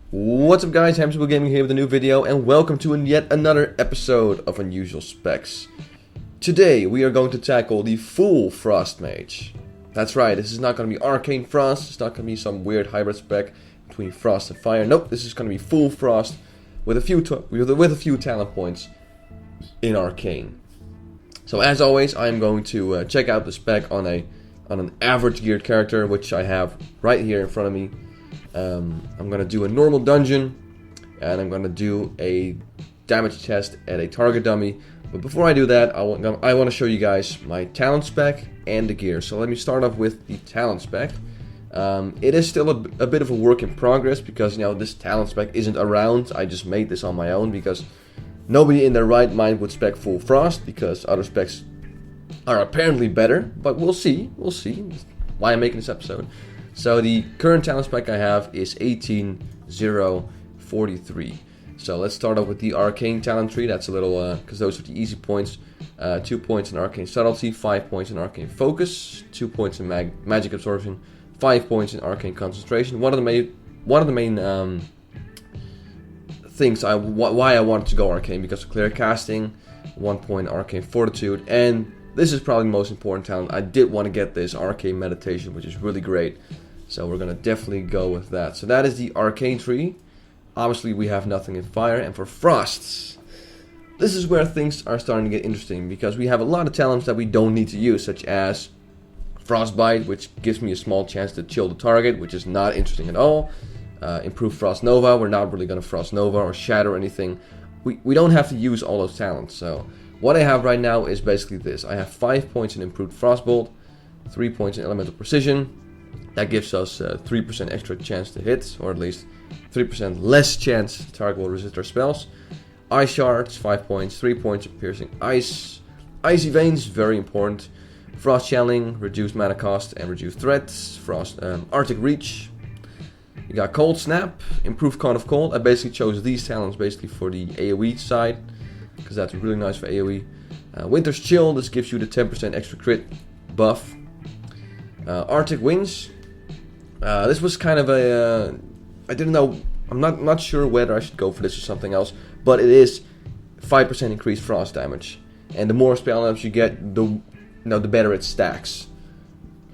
What's up guys, Hamsterwheel Gaming here with a new video and welcome to yet another episode of Unusual Specs. Today we are going to tackle the full Frost Mage. That's right, this is not going to be Arcane Frost, it's not going to be some weird hybrid spec between Frost and Fire. Nope, this is going to be full Frost with a few talent points in Arcane. So as always, I am going to check out the spec on an average geared character, which I have right here in front of me. I'm going to do a normal dungeon, and I'm going to do a damage test at a target dummy. But before I do that, I want to show you guys my talent spec and the gear. So let me start off with the talent spec. It is still a bit of a work in progress because, you know, this talent spec isn't around. I just made this on my own because nobody in their right mind would spec full frost because other specs are apparently better. But we'll see. We'll see. That's why I'm making this episode. So the current talent spec I have is 18-0-43. So let's start off with the Arcane talent tree. That's a little, because those are the easy points. 2 points in Arcane Subtlety, 5 points in Arcane Focus, 2 points in Magic Absorption, 5 points in Arcane Concentration. One of the main things why I wanted to go Arcane, because of clear casting, 1 point Arcane Fortitude, and this is probably the most important talent. I did want to get this Arcane Meditation, which is really great. So we're going to definitely go with that. So that is the Arcane tree. Obviously we have nothing in Fire. And for Frosts, this is where things are starting to get interesting, because we have a lot of talents that we don't need to use, such as Frostbite, which gives me a small chance to chill the target, which is not interesting at all. Improve Frost Nova, we're not really going to Frost Nova or Shatter or anything. We don't have to use all those talents. So what I have right now is basically this. I have 5 points in Improved Frostbolt, 3 points in Elemental Precision. That gives us 3% extra chance to hit, or at least 3% less chance the target will resist our spells. Ice Shards, 5 points, 3 points of Piercing Ice. Icy Veins, very important. Frost Channeling, reduced mana cost and reduced threats. Arctic Reach. You got Cold Snap, improved Con of Cold. I basically chose these talents basically for the AoE side, because that's really nice for AoE. Winter's Chill, this gives you the 10% extra crit buff. Arctic Winds. This was kind of a, I didn't know, I'm not sure whether I should go for this or something else, but it is 5% increased frost damage, and the more spell damage you get, the better it stacks.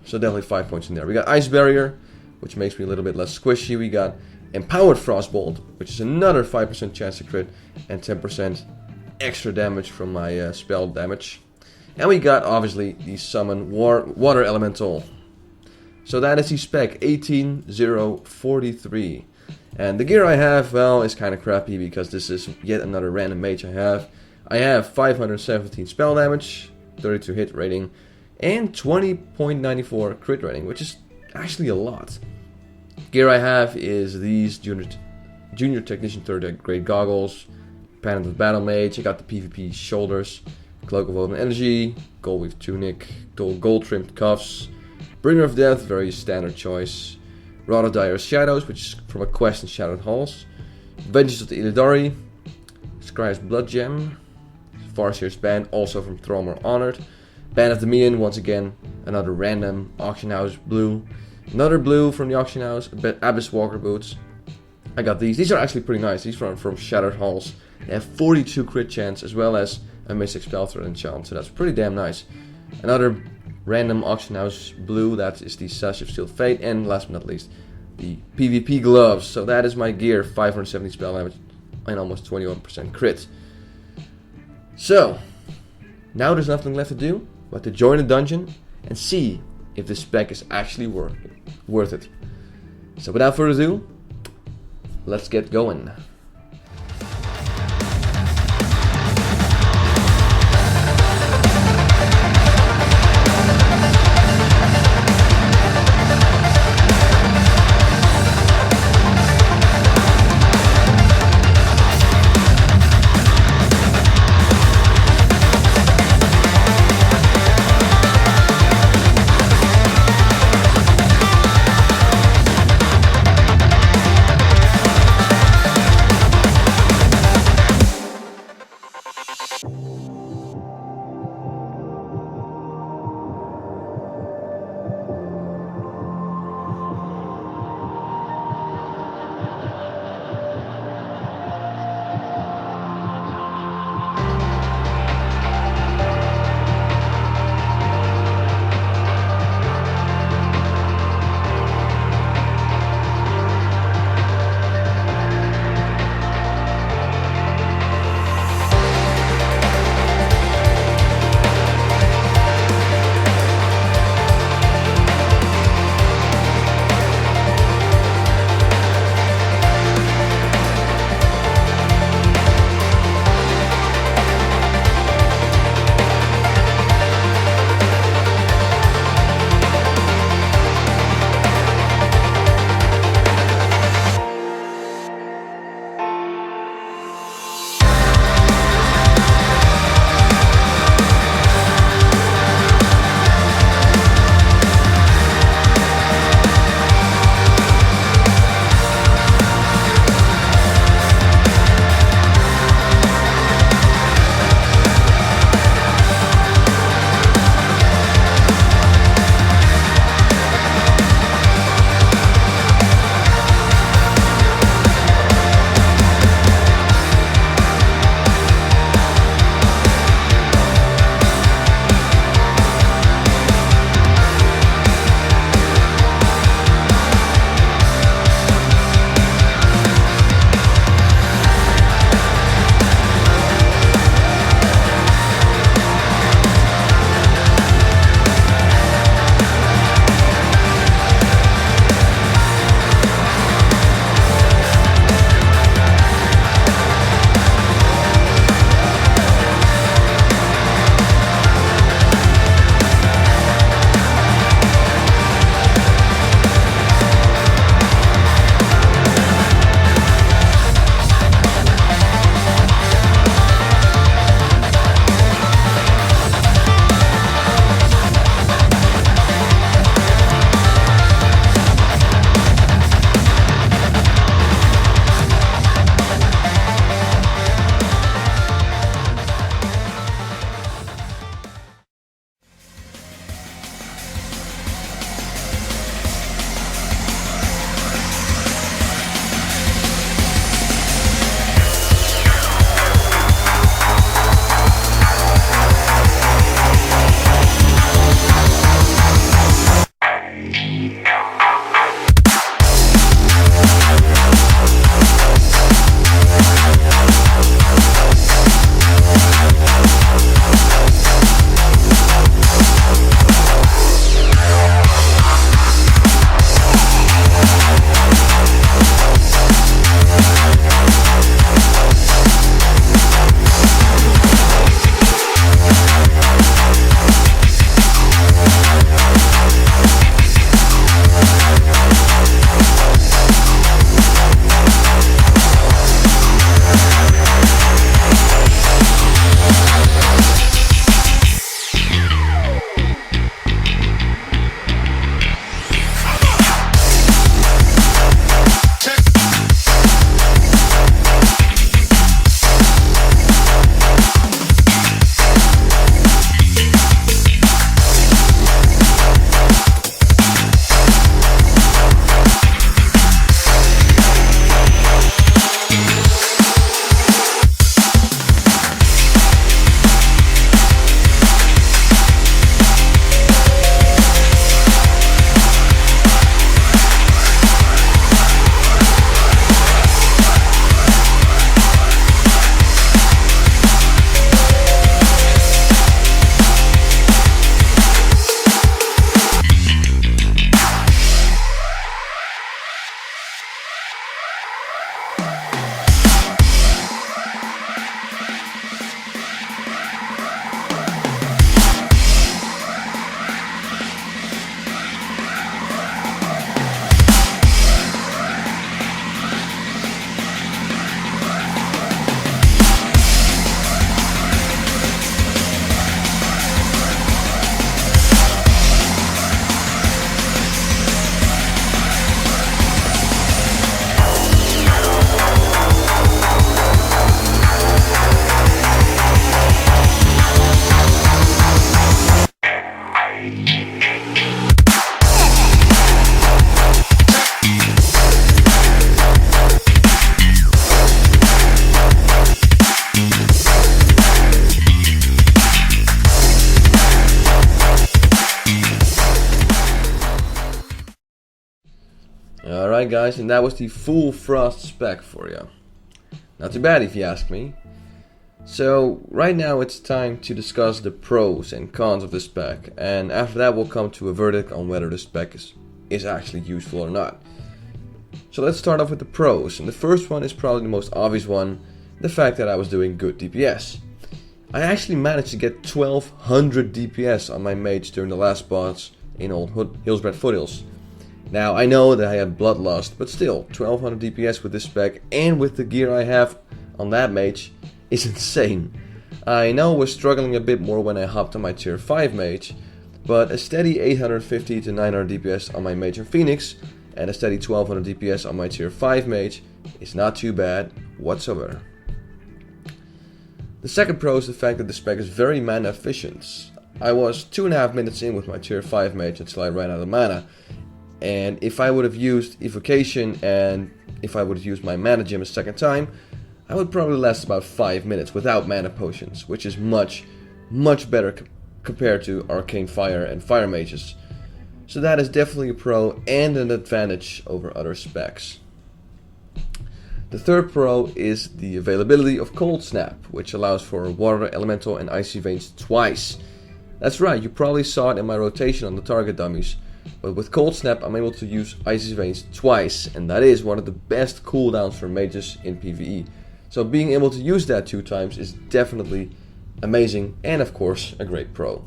So definitely 5 points in there. We got Ice Barrier, which makes me a little bit less squishy. We got Empowered Frostbolt, which is another 5% chance to crit and 10% extra damage from my spell damage. And we got obviously the Summon Water Elemental. So that is the spec, 18-0-43. And the gear I have, well, is kind of crappy because this is yet another random mage I have. I have 517 spell damage, 32 hit rating, and 20.94 crit rating, which is actually a lot. Gear I have is these Junior Technician 3rd Grade Goggles, Pennant of Battle Mage. I got the PvP Shoulders, Cloak of Open Energy, Gold Weave Tunic, Gold Trimmed Cuffs, Bringer of Death, very standard choice. Rod of Dire Shadows, which is from a quest in Shadowed Halls. Vengeance of the Illidari, Scry's Blood Gem, Farseer's Band, also from Thromer Honored. Band of the Mian, once again, another random Auction House blue. Another blue from the Auction House, Abyss Walker Boots. I got these. These are actually pretty nice. These are from Shattered Halls. They have 42 crit chance as well as a Mystic Spell Thread enchant, so that's pretty damn nice. Another random Auction House blue, that is the Sash of Sealed Fate, and last but not least, the PvP Gloves. So that is my gear, 570 spell damage and almost 21% crit. So, now there's nothing left to do but to join a dungeon and see if this spec is actually worth it. So without further ado, let's get going. Alright guys, and that was the full Frost spec for you. Not too bad if you ask me. So right now it's time to discuss the pros and cons of the spec, and after that we'll come to a verdict on whether the spec is actually useful or not. So let's start off with the pros, and the first one is probably the most obvious one, the fact that I was doing good DPS. I actually managed to get 1200 DPS on my mage during the last boss in Old Hillsbred Foothills. Now I know that I had bloodlust, but still 1200 DPS with this spec and with the gear I have on that mage is insane. I know I was struggling a bit more when I hopped on my tier 5 mage, but a steady 850 to 900 DPS on my mage and feenix and a steady 1200 DPS on my tier 5 mage is not too bad whatsoever. The second pro is the fact that the spec is very mana efficient. I was 2.5 minutes in with my tier 5 mage until I ran out of mana, and if I would have used evocation and if I would have used my mana gem a second time, I would probably last about 5 minutes without mana potions, which is much better compared to arcane fire and fire mages. So that is definitely a pro and an advantage over other specs. The third pro is the availability of Cold Snap, which allows for water, elemental and icy veins twice. That's right, you probably saw it in my rotation on the target dummies, but with Cold Snap I'm able to use icy veins twice, and that is one of the best cooldowns for mages in PvE. So being able to use that 2 times is definitely amazing and of course a great pro.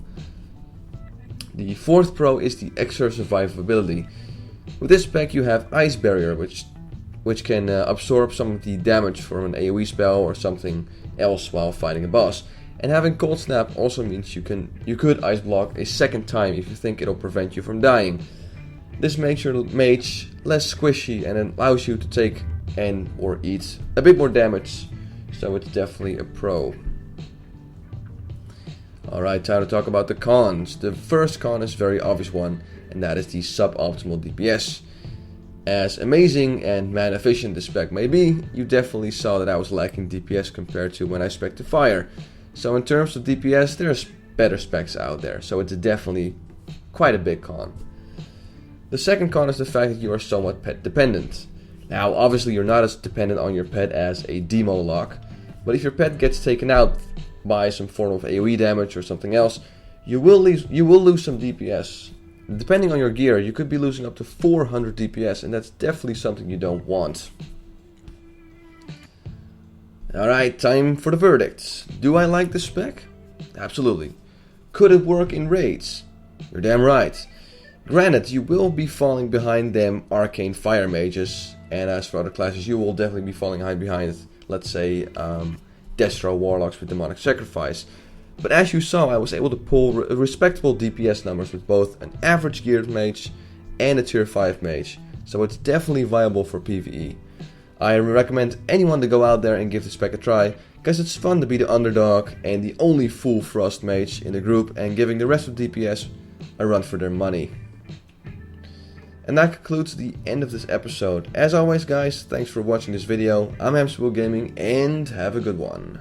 The fourth pro is the extra survivability. With this spec you have Ice Barrier, which can absorb some of the damage from an AoE spell or something else while fighting a boss. And having Cold Snap also means you could Ice Block a second time if you think it'll prevent you from dying. This makes your mage less squishy and allows you to take or eat a bit more damage, so it's definitely a pro. Alright, time to talk about the cons. The first con is a very obvious one, and that is the suboptimal DPS. As amazing and mana efficient the spec may be, you definitely saw that I was lacking DPS compared to when I spec'd the fire. So in terms of DPS, there's better specs out there, so it's definitely quite a big con. The second con is the fact that you are somewhat pet dependent. Now obviously you're not as dependent on your pet as a demo lock, but if your pet gets taken out by some form of AoE damage or something else, you will lose some DPS. Depending on your gear, you could be losing up to 400 DPS, and that's definitely something you don't want. Alright, time for the verdicts. Do I like the spec? Absolutely. Could it work in raids? You're damn right. Granted, you will be falling behind them arcane fire mages, and as for other classes, you will definitely be falling behind, let's say, Destro warlocks with demonic sacrifice. But as you saw, I was able to pull respectable DPS numbers with both an average geared mage and a tier 5 mage, so it's definitely viable for PvE. I recommend anyone to go out there and give the spec a try, because it's fun to be the underdog and the only full Frost mage in the group and giving the rest of DPS a run for their money. And that concludes the end of this episode. As always guys, thanks for watching this video. I'm Hamsterwheel Gaming and have a good one.